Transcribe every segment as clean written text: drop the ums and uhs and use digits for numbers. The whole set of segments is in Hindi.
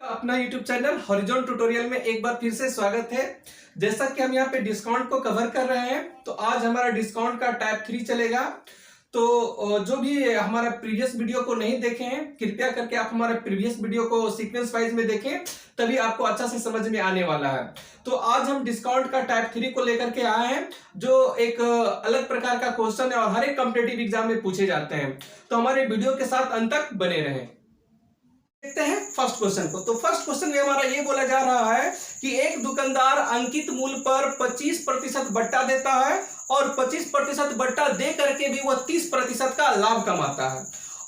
अपना YouTube चैनल हॉरिजॉन ट्यूटोरियल में एक बार फिर से स्वागत है। जैसा कि हम यहाँ पे डिस्काउंट को कवर कर रहे हैं, तो आज हमारा डिस्काउंट का टाइप 3 चलेगा। तो जो भी हमारा प्रीवियस वीडियो को नहीं देखे हैं, कृपया करके आप हमारा प्रीवियस वीडियो को सीक्वेंस वाइज में देखें, तभी आपको अच्छा से समझ में आने वाला है। तो आज हम डिस्काउंट का टाइप 3 को लेकर के आए हैं, जो एक अलग प्रकार का क्वेश्चन है और हर एक कॉम्पिटिटिव एग्जाम में पूछे जाते हैं। तो हमारे वीडियो के साथ अंत तक बने रहें। देखते हैं फर्स्ट क्वेश्चन को। तो फर्स्ट क्वेश्चन में हमारा ये बोला जा रहा है कि एक दुकानदार अंकित मूल्य पर 25% बट्टा देता है और 25% बट्टा दे करके भी वह 30% का लाभ कमाता है।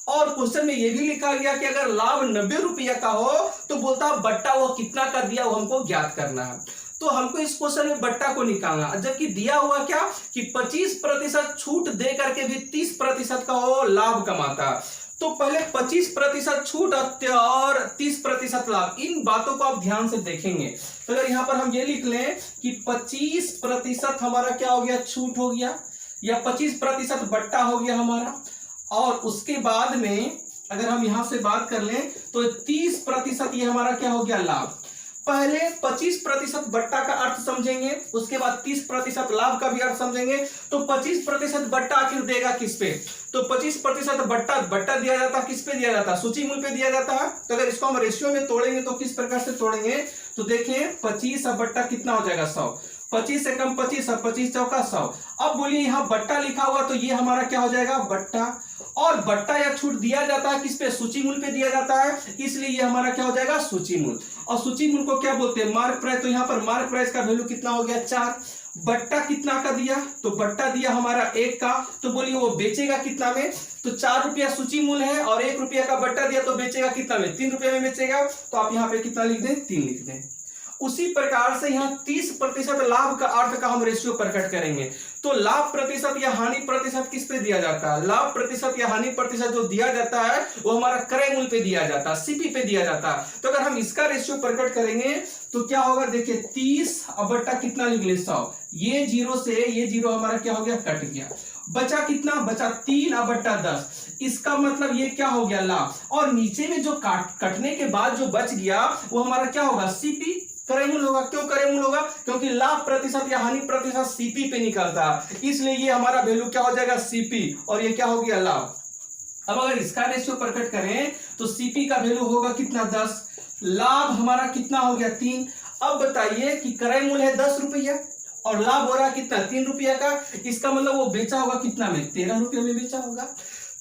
और क्वेश्चन में यह भी लिखा गया कि अगर लाभ 90 रुपया का हो तो बोलता है बट्टा वो कितना का दिया, वो हमको ज्ञात करना है। तो हमको इस क्वेश्चन में बट्टा को निकालना, जबकि दिया हुआ क्या कि 25% छूट दे करके भी 30% का वो लाभ कमाता है। तो पहले 25% छूट और 30% लाभ, इन बातों को आप ध्यान से देखेंगे। तो अगर यहां पर हम ये लिख लें कि 25% हमारा क्या हो गया, छूट हो गया, या 25% बट्टा हो गया हमारा, और उसके बाद में अगर हम यहां से बात कर लें तो 30% ये हमारा क्या हो गया, लाभ। पहले 25% बट्टा का अर्थ समझेंगे, उसके बाद 30% लाभ का भी अर्थ समझेंगे। तो 25% बट्टा आखिर देगा किस पे, तो 25% बट्टा दिया जाता किस पे दिया जाता, सूची मूल्य पे दिया जाता है। तो अगर इसको हम रेशियो में तोड़ेंगे तो किस प्रकार से तोड़ेंगे, तो देखें 25 अब बट्टा कितना हो जाएगा, 100। 25 से कम 25, अब 25 चौका 100। अब बोलिए यहाँ बट्टा लिखा हुआ, तो ये हमारा क्या हो जाएगा, बट्टा। और बट्टा या छूट दिया जाता है किस पे, सूची मूल्य पे दिया जाता है, इसलिए ये हमारा क्या हो जाएगा, सूची मूल्य। और सूची मूल्य को क्या बोलते हैं, मार्क प्राइस। तो यहाँ पर मार्क प्राइस का वैल्यू कितना हो गया, 4। बट्टा कितना का दिया, तो बट्टा दिया हमारा 1 का। तो बोलिए वो बेचेगा कितना में, तो 4 रुपया सूची मूल्य है और 1 रुपया का बट्टा दिया, तो बेचेगा कितना में, 3 रुपया में बेचेगा। तो आप यहाँ पे कितना लिख दें, 3 लिख दें। उसी प्रकार से यहाँ 30% लाभ का अर्थ का हम रेशियो प्रकट करेंगे। तो लाभ प्रतिशत या हानि प्रतिशत किस पे दिया जाता है, लाभ प्रतिशत या हानि प्रतिशत जो दिया जाता है वो हमारा क्रय मूल्य पे दिया जाता है, सीपी पे दिया जाता है। तो अगर हम इसका रेशियो प्रकट करेंगे तो क्या होगा, देखिए 30 अब बट्टा कितना लिख ले, 100। ये 0 से ये 0 हमारा क्या हो गया, कट गया। बचा कितना, बचा 3 अब बट्टा 10। इसका मतलब ये क्या हो गया, लाभ। और नीचे में जो कटने के बाद जो बच गया वो हमारा क्या होगा, सीपी, क्रय मूल्य होगा। क्यों क्रय मूल्य होगा, क्योंकि लाभ प्रतिशत या हानि प्रतिशत सीपी पे निकलता है, इसलिए ये हमारा वैल्यू क्या हो जाएगा, सीपी, और ये क्या हो गया, लाभ। अब अगर इसका रेशियो प्रकट करें तो सीपी का वैल्यू होगा कितना, 10। लाभ हमारा कितना हो गया, 3। अब बताइए कि क्रय मूल्य है 10 रुपया और लाभ हो रहा है कितना, 3 रुपया का। इसका मतलब वो बेचा होगा कितना में, 13 रुपये में बेचा होगा।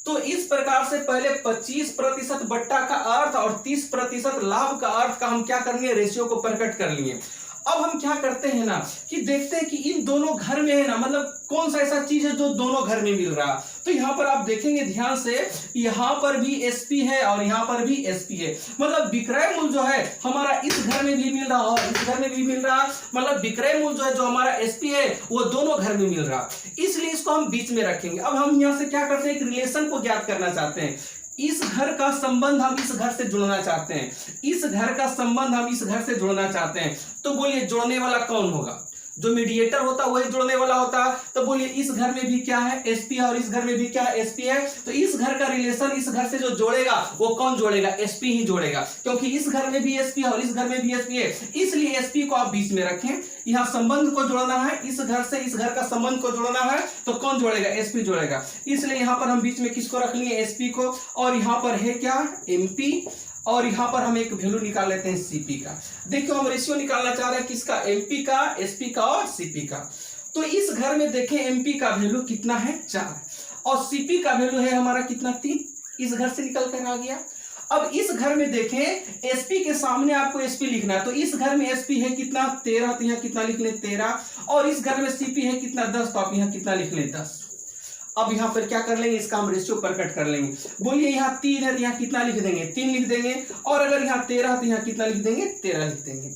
तो इस प्रकार से पहले 25% बट्टा का अर्थ और 30% लाभ का अर्थ का हम क्या करेंगे, रेशियो को प्रकट कर लिए। अब हम क्या करते हैं ना कि देखते हैं कि इन दोनों घर में है ना, मतलब कौन सा ऐसा चीज है जो दोनों घर में मिल रहा। तो यहां पर आप देखेंगे ध्यान से, यहां पर भी एसपी है और यहां पर भी एसपी है। मतलब विक्रय मूल्य जो है हमारा इस घर में भी मिल रहा और इस घर में भी मिल रहा। मतलब विक्रय मूल्य जो है, जो हमारा एसपी है, वो दोनों घर में मिल रहा, इसलिए इसको हम बीच में रखेंगे। अब हम यहां से क्या करते हैं, एक रिलेशन को ज्ञात करना चाहते हैं। इस घर का संबंध हम इस घर से जुड़ना चाहते हैं, इस घर का संबंध हम इस घर से जोड़ना चाहते हैं। तो बोलिए जोड़ने वाला कौन होगा, जो मीडिएटर होता है वही जोड़ने वाला होता है। तो बोलिए इस घर में भी क्या है, एसपी है, और इस घर में भी क्या है, एसपी है। तो इस घर का रिलेशन इस घर से जो जोड़ेगा वो कौन जोड़ेगा, एसपी ही जोड़ेगा, क्योंकि इस घर में भी एसपी है और इस घर में भी एसपी है, इसलिए एसपी को आप बीच में रखें। यहाँ संबंध को जोड़ना है, इस घर से इस घर का संबंध को जोड़ना है, तो कौन जोड़ेगा, एसपी जोड़ेगा, इसलिए यहां पर हम बीच में किसको रख लिए, एसपी को। और यहां पर है क्या, एमपी, और यहां पर हम एक वैल्यू निकाल लेते हैं सीपी का। देखिए हम रेशियो निकालना चाह रहे हैं किसका, एमपी का, एसपी का और सीपी का। तो इस घर में देखें एमपी का वैल्यू कितना है, 4, और सीपी का वैल्यू है हमारा कितना, 3। इस घर से निकल कर आ गया। अब इस घर में देखें एसपी के सामने आपको एसपी लिखना है, तो इस घर में एसपी है कितना, 13, तो यहां कितना लिख लें, 13। और इस घर में सीपी है कितना, 10, तो आप यहां कितना लिख लें, 10। अब यहां पर क्या कर लेंगे, इसका हम रेशियो प्रकट कर लेंगे। बोलिए यहाँ 3 है तो यहाँ कितना लिख देंगे, 3 लिख देंगे। और अगर यहाँ 13 तो यहाँ कितना लिख देंगे, 13 लिख देंगे।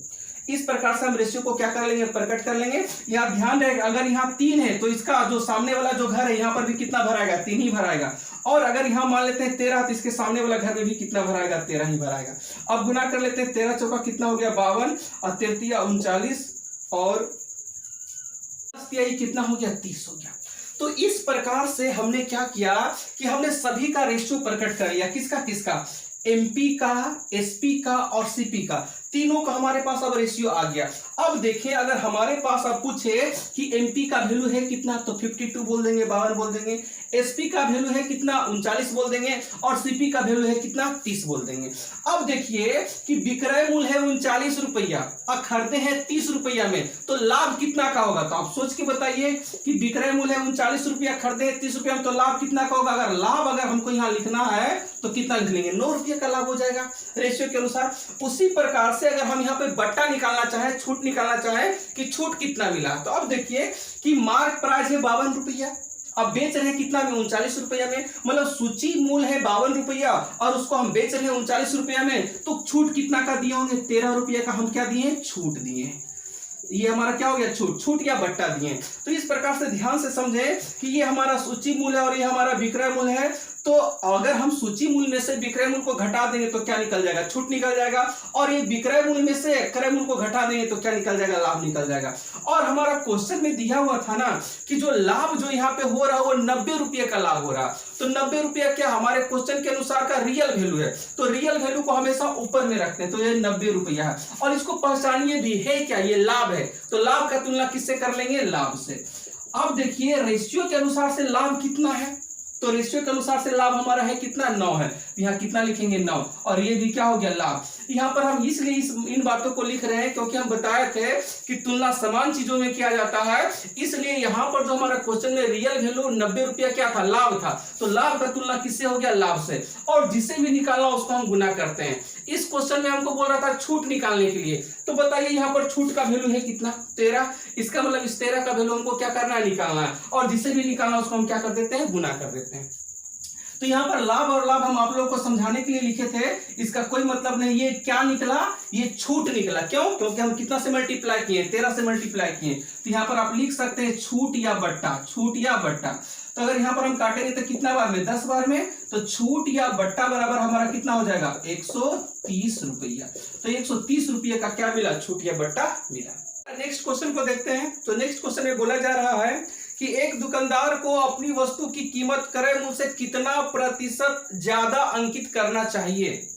इस प्रकार से हम रेशियो को क्या कर लेंगे, प्रकट कर लेंगे। यहाँ ध्यान रहेगा, अगर यहाँ 3 है तो इसका जो सामने वाला जो घर है यहाँ पर भी कितना भराएगा, 3 ही भराएगा। और अगर यहाँ मान लेते हैं 13 तो इसके सामने वाला घर में भी कितना भराएगा, 13 ही भराएगा। अब गुना कर लेते हैं, 13 चौका कितना हो गया, 52, और 33 39, और कितना हो गया, 30 हो गया। तो इस प्रकार से हमने क्या किया कि हमने सभी का रेशियो प्रकट कर लिया, किसका किसका, एमपी का, एसपी का और सीपी का, तीनों का हमारे पास अब रेशियो आ गया। अब देखें, अगर हमारे पास अब पूछे कि एमपी का वैल्यू है कितना, तो 52 बोल देंगे, 52 बोल देंगे। एसपी का वैल्यू है कितना, 39 बोल देंगे। और सीपी का वैल्यू है कितना, 30 बोल देंगे। अब देखिए कि विक्रय मूल्य है 39 रुपया और खरीदे हैं 30 रुपया में, तो लाभ कितना का होगा? तो आप सोच के बताइए कि विक्रय मूल्य है 39 रुपया, खरीदे हैं 30 रुपया में, तो लाभ कितना का होगा? अगर हमको यहाँ लिखना है तो कितना लिख लेंगे? 9 रुपये का लाभ हो जाएगा रेशियो के अनुसार। उसी प्रकार से अगर हम यहाँ पे बट्टा निकालना चाहे, छूट निकालना चाहे कि छूट कितना मिला, तो अब देखिए कि मार्क प्राइस है 52 रुपया, अब बेच रहे हैं कितना में? 39 रुपया में। मतलब सूची मूल्य है 52 रुपया और उसको हम बेच रहे हैं 39 रुपया में, तो छूट कितना का दिए होंगे? 13 रुपया का हम क्या दिए? छूट दिए। ये हमारा क्या हो गया? छूट या बट्टा दिए। तो इस प्रकार से ध्यान से समझे कि ये हमारा सूची मूल्य है और ये हमारा विक्रय मूल्य है। तो अगर हम सूची मूल्य में से विक्रय मूल्य को घटा देंगे तो क्या निकल जाएगा? छूट निकल जाएगा। और ये विक्रय मूल्य में से क्रय मूल्य को घटा देंगे तो क्या निकल जाएगा? लाभ निकल जाएगा। और हमारा क्वेश्चन में दिया हुआ था ना कि जो लाभ जो यहाँ पे हो रहा है वो 90 रुपये का लाभ हो रहा, तो 90 रुपया क्या हमारे क्वेश्चन के अनुसार का रियल वैल्यू है, तो रियल वैल्यू को हमेशा ऊपर में रखते हैं, तो ये 90 रुपया है। और इसको पहचानिए भी है क्या? ये लाभ है, तो लाभ का तुलना किससे कर लेंगे? लाभ से। अब देखिए रेशियो के अनुसार से लाभ कितना है, तो रेशियो के अनुसार से लाभ हमारा है कितना? 9 है। यहाँ कितना लिखेंगे? 9। और ये भी क्या हो गया? लाभ। यहाँ पर हम इसलिए इन बातों को लिख रहे हैं क्योंकि हम बताए थे कि तुलना समान चीजों में किया जाता है, इसलिए यहाँ पर जो हमारा क्वेश्चन में रियल वैल्यू 90 रुपया क्या था? लाभ था, तो लाभ का तुलना किससे हो गया? लाभ से। और जिसे भी निकालना उसको हम गुना करते हैं। इस क्वेश्चन में हमको बोल रहा था छूट निकालने के लिए, तो बताइए यहाँ पर छूट का वैल्यू है कितना? 13। इसका मतलब इस 13 का वैल्यू हमको क्या करना है? निकालना है। और जिसे भी निकालना उसको हम क्या कर देते हैं? गुना कर देते हैं। तो यहाँ पर लाभ और लाभ हम आप लोगों को समझाने के लिए लिखे थे, इसका कोई मतलब नहीं। ये क्या निकला? ये छूट निकला। क्यों? क्योंकि हम कितना से मल्टीप्लाई किए? 13 से मल्टीप्लाई किए। तो यहाँ पर आप लिख सकते हैं छूट या बट्टा, छूट या बट्टा। तो अगर यहाँ पर हम काटेंगे तो कितना बार में? 10 बार में। तो छूट या बट्टा बराबर हमारा कितना हो जाएगा? 130 रुपया। तो 130 रुपये का क्या मिला? छूट या बट्टा मिला। नेक्स्ट क्वेश्चन को देखते हैं। तो नेक्स्ट क्वेश्चन में बोला जा रहा है कि एक दुकानदार को अपनी वस्तु की कीमत क्रय मूल्य से कितना प्रतिशत ज्यादा अंकित करना चाहिए।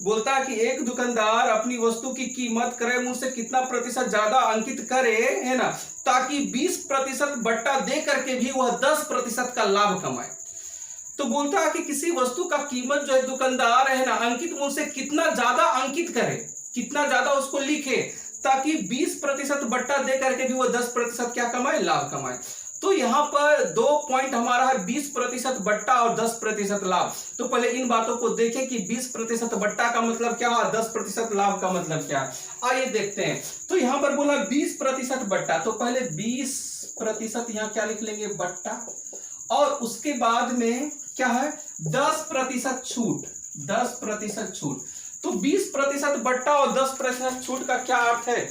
बोलता है कि एक दुकानदार अपनी वस्तु की कीमत क्रय मूल्य से कितना प्रतिशत ज्यादा अंकित करे, है ना, ताकि 20% बट्टा दे करके भी वह 10% का लाभ कमाए। तो बोलता है कि किसी वस्तु का कीमत जो है दुकानदार है ना, अंकित मूल्य से कितना ज्यादा अंकित करे, कितना ज्यादा उसको लिखे, ताकि 20% बट्टा दे करके भी वो 10% क्या कमाए? लाभ कमाए। तो यहाँ पर 2 पॉइंट हमारा है, 20% बट्टा और 10% लाभ। तो पहले इन बातों को देखें कि 20% बट्टा का मतलब क्या है, 10% लाभ का मतलब क्या है। आइए देखते हैं। तो यहाँ पर बोला 20% बट्टा, तो पहले 20% यहाँ क्या लिख लेंगे? बट्टा। और उसके बाद में क्या है? 10% छूट, 10% छूट। तो 20% बट्टा और 10% छूट का क्या अर्थ है,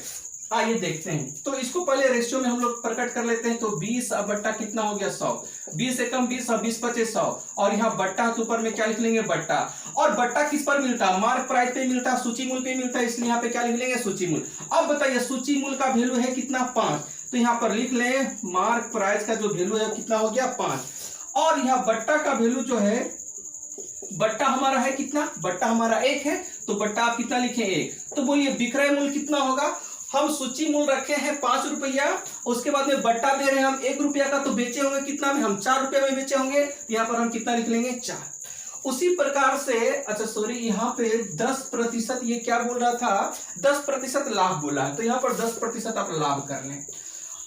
आइए देखते हैं। तो इसको पहले रेशियो में हम लोग प्रकट कर लेते हैं। तो 20 अब बट्टा कितना हो गया? 100। 20 एकम 20 और 20 पचे 100। और यहाँ बट्टा तो ऊपर में क्या लिख लेंगे? बट्टा। और बट्टा किस पर मिलता है? मार्क प्राइस पे मिलता है, सूची मूल्य पे मिलता है, इसलिए यहाँ पे क्या लिख लेंगे? सूची मूल्य। अब बताइए सूची मूल्य का वैल्यू है कितना? 5। तो यहाँ पर लिख लें मार्क प्राइस का जो वैल्यू है कितना हो गया? 5। और यहाँ बट्टा का वैल्यू जो है, बट्टा हमारा है कितना? बट्टा हमारा 1 है, तो बट्टा आप कितना लिखे? 1। तो बोलिए विक्रय मूल्य कितना होगा? हम सूची मूल्य रखे हैं 5 रुपया, उसके बाद में बट्टा दे रहे हैं हम 1 रुपया का, तो बेचे होंगे कितना में? हम 4 रुपये में बेचे होंगे। यहाँ पर हम कितना लिख लेंगे? 4। उसी प्रकार से, अच्छा सॉरी, यहाँ पे 10% ये क्या बोल रहा था? 10% लाभ बोला है, तो यहाँ पर 10% आप लाभ कर लें।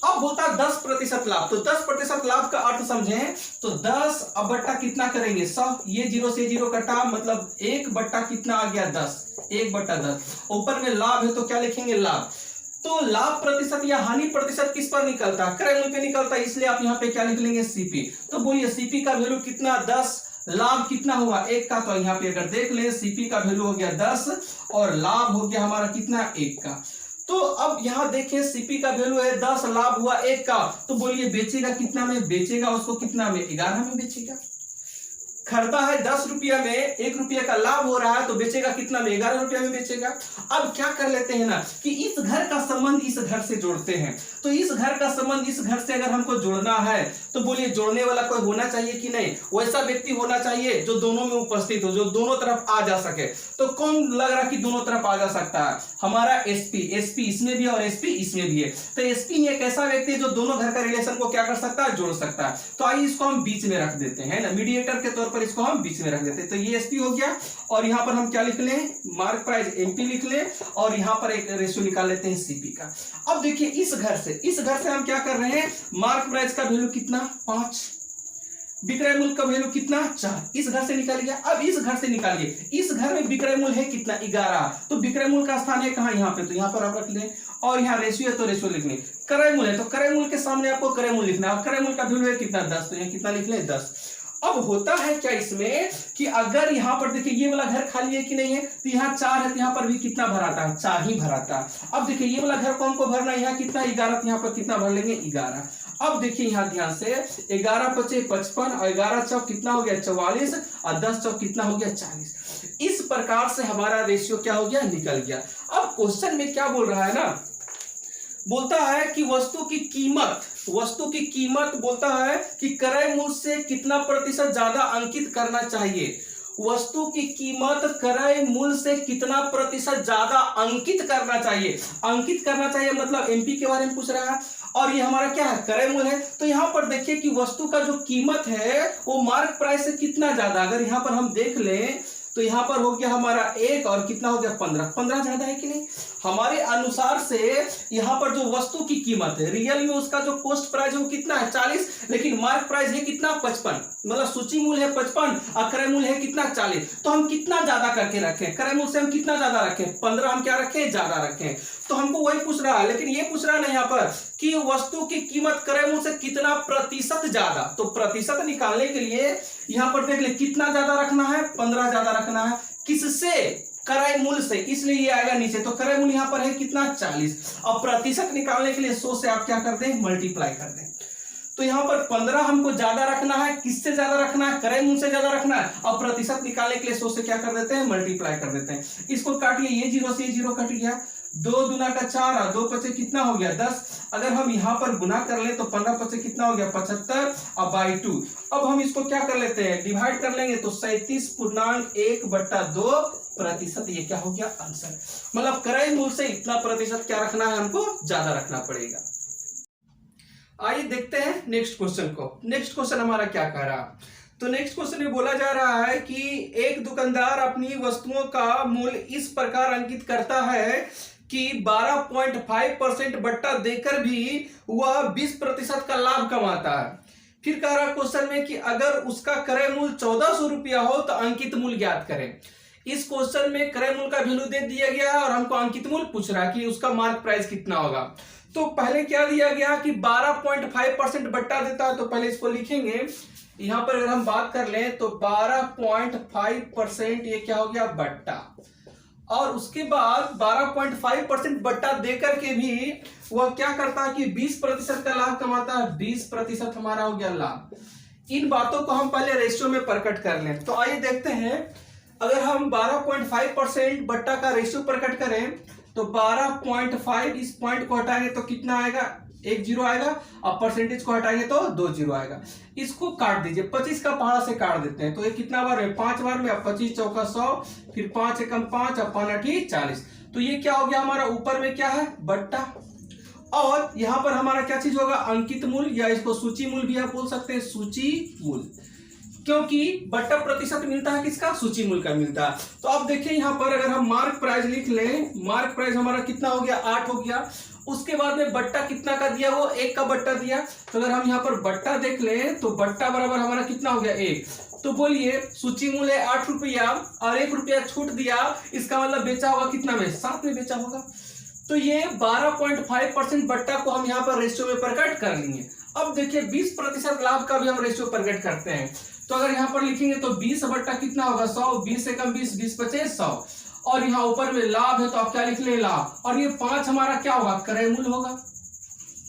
अब होता 10% लाभ, तो 10% लाभ का अर्थ समझें तो 10 अब बट्टा कितना करेंगे? 100। ये 0 से 0 कटा, मतलब 1 बट्टा कितना आ गया? 10। 1/10। ऊपर में लाभ है तो क्या लिखेंगे? लाभ। तो लाभ प्रतिशत या हानि प्रतिशत किस पर निकलता है? क्रय मूल्य पे निकलता है, इसलिए आप यहाँ पे क्या लिख लेंगे? सीपी। तो बोलिए सीपी का वैल्यू कितना? 10। लाभ कितना हुआ? 1 का। तो यहाँ पे अगर देख ले सीपी का वैल्यू हो गया 10 और लाभ हो गया हमारा कितना? 1 का। तो अब यहाँ देखें सीपी का वैल्यू है 10, लाभ हुआ 1 का। तो बोलिए बेचेगा कितना में? बेचेगा उसको कितना में? 11 में बेचेगा। खरीदा है 10 रुपया में, 1 रुपया का लाभ हो रहा है, तो बेचेगा कितना में? 11 रुपया में बेचेगा। अब क्या कर लेते हैं ना कि इस घर का संबंध इस घर से जोड़ते हैं। तो इस घर का संबंध इस घर से अगर हमको जोड़ना है तो बोलिए जोड़ने वाला कोई होना चाहिए कि नहीं? वैसा व्यक्ति होना चाहिए जो दोनों में उपस्थित हो, जो दोनों तरफ आ जा सके। तो कौन लग रहा कि दोनों तरफ आ जा सकता है? हमारा एसपी। एसपी इसमें भी है और एसपी इसमें भी है। तो एसपी एक ऐसा व्यक्ति है जो दोनों घर का रिलेशन को क्या कर सकता है? जोड़ सकता है। तो आइए इसको हम बीच में रख देते हैं ना, मीडिएटर के तौर पर इसको हम बीच में रख देते हैं। तो ये एसपी हो गया और यहां पर हम क्या लिख लें? मार्क प्राइस एमपी लिख लें और यहां पर एक रेशियो निकाल लेते हैं सीपी का। अब देखिए इस घर से हम क्या कर रहे हैं? मार्क प्राइस का वैल्यू कितना? 5, विक्रय मूल्य का वैल्यू कितना? 4। इस घर से निकाल गया। अब इस घर से निकालिए, इस घर में विक्रय मूल्य है कितना? 11। तो विक्रय मूल्य का स्थान है कहां? यहाँ पे। तो यहाँ पर आप रख लें और यहाँ रेशियो है तो रेशियो लिख लें। क्रय मूल्य है तो क्रय मूल्य के सामने आपको क्रय मूल्य लिखना है। क्रय मूल्य का वैल्यू है कितना? 10। तो यहाँ कितना लिख लें? 10। अब होता है क्या इसमें कि अगर यहां पर देखिए ये वाला घर खाली है कि नहीं है, तो यहाँ 4 है तो यहाँ पर भी कितना भराता है? 4 ही भराता है। अब देखिए ये वाला घर को हमको भरना है, यहाँ कितना? 11। तो यहाँ पर कितना भर लेंगे? 11। अब देखिए यहाँ ध्यान से 11 पचे 55 और 11 चौक कितना हो गया? 44 और 10 चौक कितना हो गया? 40। इस प्रकार से हमारा रेशियो क्या हो गया? निकल गया। अब क्वेश्चन में क्या बोल रहा है ना, बोलता है कि वस्तु की कीमत बोलता है कि क्रय मूल्य से कितना प्रतिशत ज्यादा अंकित करना चाहिए। वस्तु की कीमत क्रय मूल्य से कितना प्रतिशत ज्यादा अंकित करना चाहिए। अंकित करना चाहिए मतलब एमपी के बारे में पूछ रहा है और ये हमारा क्या है? क्रय मूल्य है। तो यहाँ पर देखिए कि वस्तु का जो कीमत है वो मार्क प्राइस से कितना ज्यादा। अगर यहाँ पर हम देख लें तो यहाँ पर हो गया हमारा 1 और कितना हो गया? 15। 15 ज्यादा है कि नहीं? हमारे अनुसार से यहाँ पर जो वस्तु की कीमत है रियल में उसका जो कॉस्ट प्राइस है वो कितना है? 40, लेकिन मार्क प्राइस है कितना? 55। मतलब सूची मूल्य है 55 और क्रय मूल्य है कितना? 40। तो हम कितना ज्यादा करके रखें? क्रय मूल्य से हम कितना ज्यादा रखें? 15 हम क्या रखें? ज्यादा रखें। तो हमको वही पूछ रहा है, लेकिन ये पूछ रहा नहीं यहाँ पर कि वस्तु की कीमत क्रय मूल्य से कितना प्रतिशत ज्यादा। तो प्रतिशत निकालने के लिए यहाँ पर देख ले कितना ज्यादा रखना है? 15 ज्यादा रखना है। किससे? क्रय मूल्य से, इसलिए ये आएगा नीचे। तो क्रय मूल्य यहाँ पर है कितना? 40। अब प्रतिशत निकालने के लिए 100 से आप क्या कर दें? मल्टीप्लाई कर दें। तो यहाँ पर 15 हमको ज्यादा रखना है। किससे ज्यादा रखना है? क्रय मूल्य से ज्यादा रखना है। अब प्रतिशत निकालने के लिए 100 से क्या कर देते हैं? मल्टीप्लाई कर देते हैं। इसको काटिए, ये 0 से ये 0 कट गया। 2 दूना का 4 और 2 पचे कितना हो गया? 10। अगर हम यहाँ पर गुना कर ले तो 15 पचे कितना हो गया? 75 और बाई 2। अब हम इसको क्या कर लेते हैं? डिवाइड कर लेंगे तो 37.1/2 प्रतिशत। ये क्या हो गया? आंसर। मतलब क्रय मूल्य से इतना प्रतिशत क्या रखना है? हमको ज्यादा रखना पड़ेगा। आइए देखते हैं नेक्स्ट क्वेश्चन को। नेक्स्ट क्वेश्चन हमारा क्या कह रहा है? तो नेक्स्ट क्वेश्चन में बोला जा रहा है कि एक दुकानदार अपनी वस्तुओं का मूल्य इस प्रकार अंकित करता है कि 12.5% बट्टा देकर भी वह 20% का लाभ कमाता है। फिर कह रहा क्वेश्चन में कि अगर उसका क्रय मूल्य 1400 रुपया हो तो अंकित मूल्य ज्ञात करें। इस क्वेश्चन में क्रय मूल्य का वैल्यू दे दिया गया है और हमको अंकित मूल्य पूछ रहा है कि उसका मार्क प्राइस कितना होगा। तो पहले क्या दिया गया कि 12.5% बट्टा देता है, तो पहले इसको लिखेंगे। यहां पर अगर हम बात कर लें तो 12.5% ये क्या हो गया? बट्टा। और उसके बाद 12.5% बट्टा देकर के भी वह क्या करता है कि 20% का लाभ कमाता है। 20% हमारा हो गया लाभ। इन बातों को हम पहले रेशियो में प्रकट कर लें। तो आइए देखते हैं, अगर हम 12.5% बट्टा का रेशियो प्रकट करें तो 12.5 इस पॉइंट को हटाएंगे तो कितना आएगा? 1 0 आएगा और परसेंटेज को हटाएंगे तो 2 0 आएगा। इसको काट दीजिए, 25 का पहाड़ा से काट देते हैं तो ये कितना बार है? 5 बार में। 25 चौका 100, फिर 5 एकम 5 और 5 8 40। तो ये क्या हो गया हमारा? ऊपर में क्या है? बट्टा। और यहां पर हमारा क्या चीज होगा? अंकित मूल्य, या इसको सूची मूल्य भी आप बोल सकते हैं, सूची मूल्य। क्योंकि बट्टा प्रतिशत मिलता है किसका? सूची मूल्य का मिलता है। तो अब देखिए यहां पर अगर हम मार्क प्राइस लिख लें, मार्क प्राइस हमारा कितना हो गया? 8 हो गया। उसके बाद में बट्टा कितना का दिया? वो 1 का बट्टा दिया। तो अगर हम यहाँ पर बट्टा देख लें तो बट्टा बराबर हमारा कितना हो गया? 1। तो बोलिए सूची मूल्य 8 रुपया और 1 रुपया छूट दिया, इसका मतलब बेचा होगा कितना में? 7 में बेचा होगा। तो ये 12.5% बट्टा को हम यहाँ पर रेशियो में प्रकट कर लेंगे। अब देखिए 20% लाभ का भी हम रेशियो प्रकट करते हैं। तो अगर यहाँ पर लिखेंगे तो 20 बट्टा कितना होगा? 100। 20 एकम 20, 20 पचे 100। और यहाँ ऊपर में लाभ है तो आप क्या लिख ले? लाभ। और ये 5 हमारा क्या होगा? क्रय मूल्य होगा।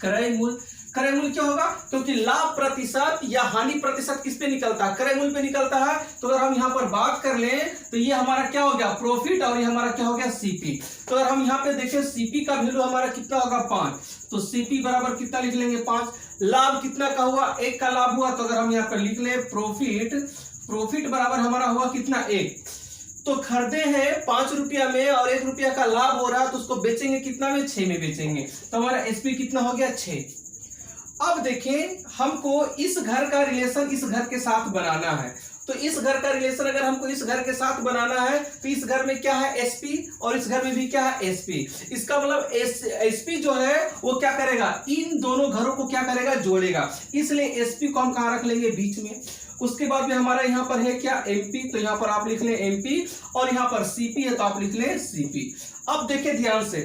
क्रय मूल्य क्रय मूल्य क्या होगा, क्योंकि लाभ प्रतिशत या हानि प्रतिशत किस पे निकलता है, क्रय मूल्य पे निकलता है। तो अगर हम यहाँ पर बात कर लें तो ये हमारा क्या हो गया प्रॉफिट और ये हमारा क्या हो गया सीपी। तो अगर हम यहाँ पे देखें सीपी का वैल्यू हमारा कितना होगा 5, तो सीपी बराबर कितना लिख लेंगे 5। लाभ कितना का हुआ, 1 का लाभ हुआ, तो अगर हम यहाँ पर लिख ले प्रॉफिट बराबर हमारा हुआ कितना 1। तो खरीदे हैं 5 रुपया में और 1 रुपया का लाभ हो रहा है, तो उसको बेचेंगे कितना में 6 में बेचेंगे, तो हमारा एसपी कितना हो गया 6। अब देखें हमको इस घर का रिलेशन इस घर के साथ बनाना है, तो इस घर का रिलेशन अगर हमको इस घर के साथ बनाना है तो इस घर में क्या है एसपी और इस घर में भी क्या है एसपी। इसका मतलब एसपी जो है वो क्या करेगा, इन दोनों घरों को क्या करेगा जोड़ेगा, इसलिए एसपी को हम कहां रख लेंगे बीच में। उसके बाद में हमारा यहाँ पर है क्या एमपी, तो यहाँ पर आप लिख लें एमपी और यहाँ पर सीपी है तो आप लिख लें सीपी। अब देखिए ध्यान से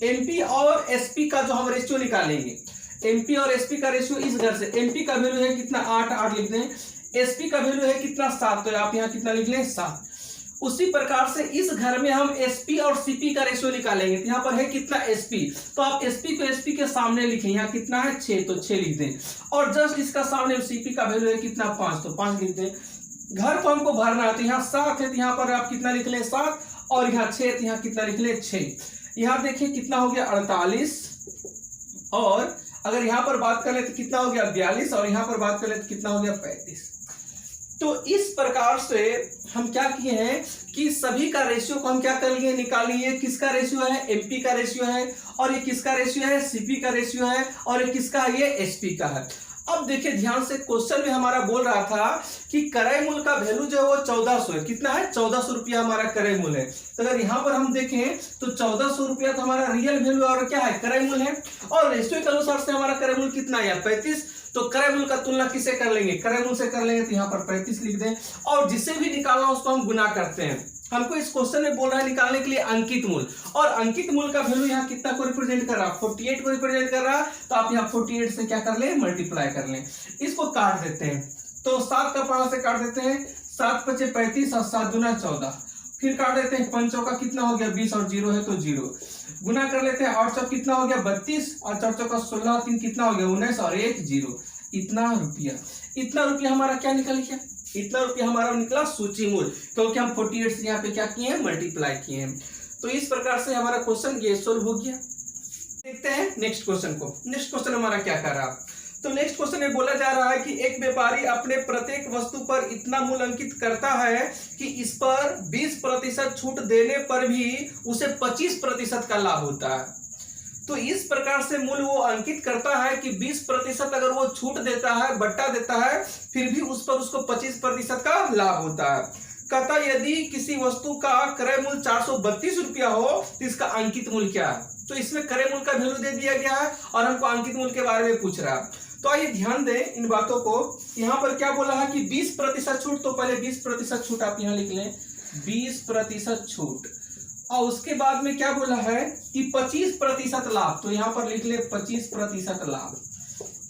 एमपी और एसपी का जो हम रेशियो निकालेंगे, एमपी और एसपी का रेशियो इस घर से, एमपी का वैल्यू है कितना 8 लिख दें, एसपी का वैल्यू है कितना 7, तो आप यहाँ कितना लिख लें 7। उसी प्रकार से इस घर में हम एसपी और सीपी का रेशियो निकालेंगे, तो यहाँ पर है कितना एसपी, तो आप एसपी को एसपी के सामने लिखें, यहाँ कितना है 6, तो 6 लिख दें और जस्ट इसका सामने सीपी का वैल्यू है कितना 5, तो 5 लिख दें। घर को हमको भरना है, तो यहाँ 7 है तो यहाँ पर आप कितना लिख लें 7 और यहाँ 6 तो यहाँ कितना लिख लें 6। यहाँ देखिए कितना हो गया 48 और अगर यहाँ पर बात कर ले तो कितना हो गया 42 और यहाँ पर बात कर ले तो कितना हो गया 35। तो इस प्रकार से हम क्या किए हैं कि सभी का रेशियो को हम क्या कर लिए निकाल लिए, किसका रेशियो है एमपी का रेशियो है और ये किसका रेशियो है सीपी का रेशियो है और ये किसका है ये एसपी का है। अब देखिए ध्यान से क्वेश्चन में हमारा बोल रहा था कि क्रय मूल्य का वैल्यू जो है वो 1400 है, कितना है 1400 रुपया हमारा क्रय मूल्य है। तो अगर यहाँ पर हम देखें तो 1400 रुपया तो हमारा रियल वैल्यू और क्या है क्रय मूल्य है और रेशियो के अनुसार से हमारा क्रय मूल्य कितना है 35। तो क्रय मूल्य का तुलना किससे कर लेंगे, क्रय मूल्य से कर लेंगे, तो यहाँ पर 35 लिख दें और जिसे भी निकालना उसको हम गुना करते हैं। हमको इस क्वेश्चन में बोल रहा है निकालने के लिए अंकित मूल्य, और अंकित मूल्य का वैल्यू यहाँ कितना को रिप्रेजेंट कर रहा है 48 को रिप्रेजेंट कर रहा है, तो आप यहाँ 48 से क्या कर ले मल्टीप्लाई कर लें। इसको काट देते हैं, तो 7 का 5 से काट देते हैं, 7 × 5 = 35 और 7 × 2 = 14, फिर काट देते हैं 5 चौका कितना हो गया 20 और 0 है तो 0, गुना कर लेते हैं 8 चौक कितना हो गया 32 और 4 चौका 16 3 कितना हो गया 19 और 1 0, इतना रुपया हमारा क्या निकल गया, इतना रुपया हमारा निकला सूची मूल्य, क्योंकि हम 48 से यहाँ पे क्या किए हैं मल्टीप्लाई किए हैं। तो इस प्रकार से हमारा क्वेश्चन ये सोल्व हो गया। देखते हैं नेक्स्ट क्वेश्चन को। नेक्स्ट क्वेश्चन हमारा क्या कर रहा है, तो नेक्स्ट क्वेश्चन में बोला जा रहा है कि एक व्यापारी अपने प्रत्येक वस्तु पर इतना मूल्य अंकित करता है कि इस पर 20% छूट देने पर भी उसे 25% का लाभ होता है। तो इस प्रकार से मूल्य वो अंकित करता है कि 20% अगर वो छूट देता है बट्टा देता है फिर भी उस पर उसको 25% का लाभ होता है। कहता यदि किसी वस्तु का क्रय मूल्य 432 रुपया हो तो इसका अंकित मूल्य क्या है। तो इसमें क्रय मूल्य का वैल्यू दे दिया गया है और हमको अंकित मूल्य के बारे में पूछ रहा है। तो आइए ध्यान दें इन बातों को। यहाँ पर क्या बोला है कि 20% छूट, तो पहले 20% छूट आप यहाँ लिख लें 20% छूट, और उसके बाद में क्या बोला है कि 25% लाभ, तो यहाँ पर लिख ले 25% लाभ।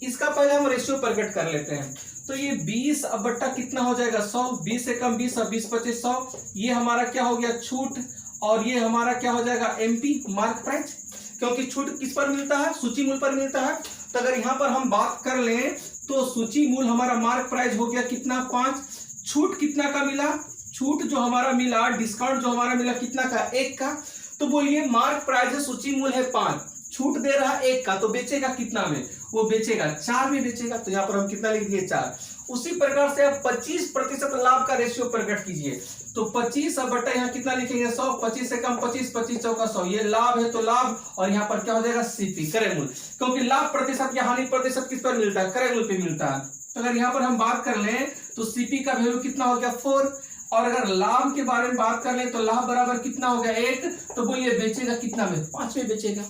इसका पहले हम रेशियो प्रकट कर लेते हैं। तो ये 20 अब बट्टा कितना हो जाएगा 100, 20 से कम 20 और 20 25 100, ये हमारा क्या हो गया छूट और ये हमारा क्या हो जाएगा एमपी मार्क प्राइस, क्योंकि छूट किस पर मिलता है सूची मूल्य पर मिलता है। तो अगर यहाँ पर हम बात कर लें तो सूची मूल्य हमारा मार्क प्राइस हो गया कितना 5, छूट कितना का मिला, छूट जो हमारा मिला डिस्काउंट जो हमारा मिला कितना का 1 का। तो बोलिए मार्क प्राइस है सूची मूल्य है 5, छूट दे रहा 1 का, तो बेचेगा कितना में, वो बेचेगा 4 में बेचेगा। तो यहाँ पर हम कितना लिख दिए 4। उसी प्रकार से आप 25% लाभ का रेशियो प्रकट कीजिए। तो 25 अब बटा यहाँ कितना लिखेंगे 100, 25 से कम 25, 25 चौका 100, ये लाभ है तो लाभ, और यहाँ पर क्या हो जाएगा सीपी क्रय मूल्य, क्योंकि लाभ प्रतिशत या हानि प्रतिशत किस पर मिलता है क्रय मूल्य पे मिलता है। तो अगर यहाँ पर हम बात कर लें तो सीपी का वैल्यू कितना हो गया 4, और अगर लाभ के बारे में बात कर लें तो लाभ बराबर कितना हो गया 1, तो बोलिए बेचेगा कितना में 5 में बेचेगा।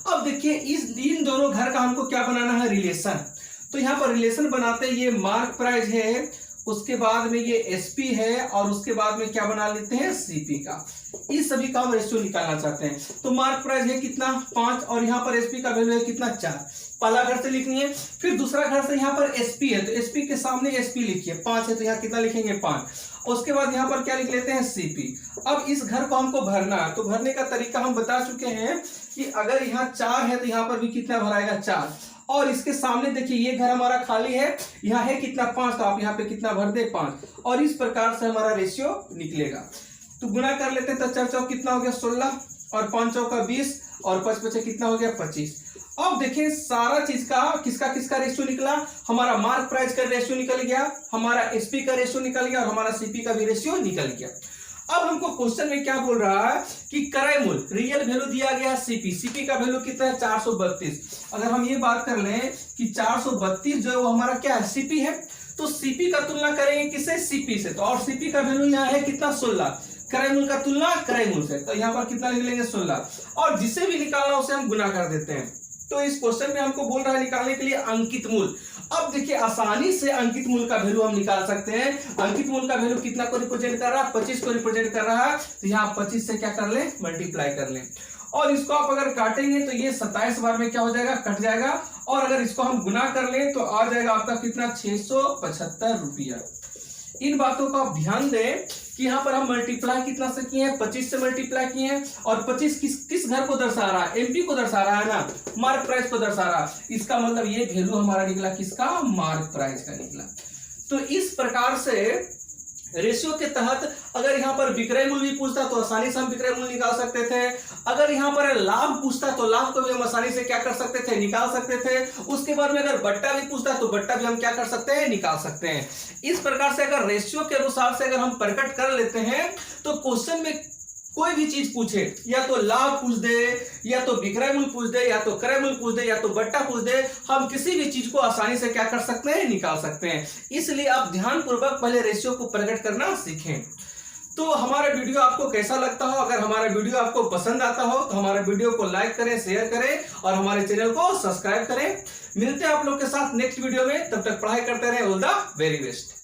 अब देखिए इन दोनों घर का हमको क्या बनाना है रिलेशन। तो यहाँ पर रिलेशन बनाते ये मार्क प्राइस है, उसके बाद में ये एसपी है और उसके बाद में क्या बना लेते हैं सीपी का। इस सभी का हम रेशियो निकालना चाहते हैं। तो मार्क प्राइस है कितना 5 और यहाँ पर एसपी का वैल्यू है कितना 4। पहला घर से लिखनी है, फिर दूसरा घर से यहाँ पर एसपी है तो एसपी के सामने एसपी लिखिए, 5 है तो यहाँ कितना लिखेंगे 5। उसके बाद यहाँ पर क्या लिख लेते हैं सीपी। अब इस घर को हमको भरना है, तो भरने का तरीका हम बता चुके हैं कि अगर यहाँ 4 है तो यहाँ पर भी कितना भराएगा 4, और इसके सामने देखिए ये घर हमारा खाली है, यहाँ है कितना 5, तो आप यहाँ पे कितना भर दे 5, और इस प्रकार से हमारा रेशियो निकलेगा। तो गुना कर लेते हैं, तो 4 चौक कितना हो गया 16 और 5 चौक का 20 और 5 5 कितना हो गया 25। अब देखिए सारा चीज का किसका रेशियो निकला, हमारा मार्क प्राइस का रेशियो निकल गया, हमारा एसपी का रेशियो निकल गया और हमारा सीपी का भी रेशियो निकल गया। अब हमको क्वेश्चन में क्या बोल रहा है कि क्रय मूल्य रियल वैल्यू दिया गया सीपी का वैल्यू कितना है 432। अगर हम ये बात कर लें कि 432 जो है वो हमारा क्या है सीपी है, तो सीपी का तुलना करेंगे किससे सीपी से, तो और सीपी का वैल्यू यहाँ है कितना 16, क्रय मूल्य का तुलना क्रय मूल्य से, तो यहाँ पर कितना लिख लेंगे 16, और जिसे भी निकालना उसे हम गुना कर देते हैं। तो इस क्वेश्चन में हमको बोल रहा है निकालने के लिए अंकित मूल्य। अब देखिए आसानी से अंकित मूल्य का वैल्यू हम निकाल सकते हैं। अंकित मूल्य का वैल्यू कितना को रिप्रेजेंट कर रहा है 25 को रिप्रेजेंट कर रहा है, तो यहाँ 25 से क्या कर ले मल्टीप्लाई कर ले, और इसको आप अगर काटेंगे तो ये 27 बार में क्या हो जाएगा कट जाएगा, और अगर इसको हम गुना कर लें तो आ जाएगा आपका कितना 675 रुपया। इन बातों को आप ध्यान दें कि यहाँ पर हम मल्टीप्लाई कितना से किए हैं 25 से मल्टीप्लाई किए हैं, और 25 किस घर को दर्शा रहा है एमपी को दर्शा रहा है ना, मार्क प्राइस को दर्शा रहा है, इसका मतलब ये वैल्यू हमारा निकला किसका मार्क प्राइस का निकला। तो इस प्रकार से रेशियो के तहत अगर यहाँ पर विक्रय मूल्य भी पूछता तो आसानी से हम विक्रय मूल्य निकाल सकते थे, अगर यहाँ पर लाभ पूछता तो लाभ को भी हम आसानी से क्या कर सकते थे निकाल सकते थे, उसके बाद में अगर बट्टा भी पूछता तो बट्टा भी हम क्या कर सकते हैं निकाल सकते हैं। इस प्रकार से अगर रेशियो के अनुसार से अगर हम प्रकट कर लेते हैं तो क्वेश्चन में कोई भी चीज पूछे, या तो लाभ पूछ दे, या तो विक्रय मूल्य पूछ दे, या तो क्रय मूल्य पूछ दे, या तो बट्टा पूछ दे, हम किसी भी चीज को आसानी से क्या कर सकते हैं निकाल सकते हैं। इसलिए आप ध्यानपूर्वक पहले रेशियो को प्रकट करना सीखें। तो हमारा वीडियो आपको कैसा लगता हो, अगर हमारा वीडियो आपको पसंद आता हो तो हमारे वीडियो को लाइक करें, शेयर करें और हमारे चैनल को सब्सक्राइब करें। मिलते हैं आप लोग के साथ नेक्स्ट वीडियो में, तब तक पढ़ाई करते रहे। All the very best.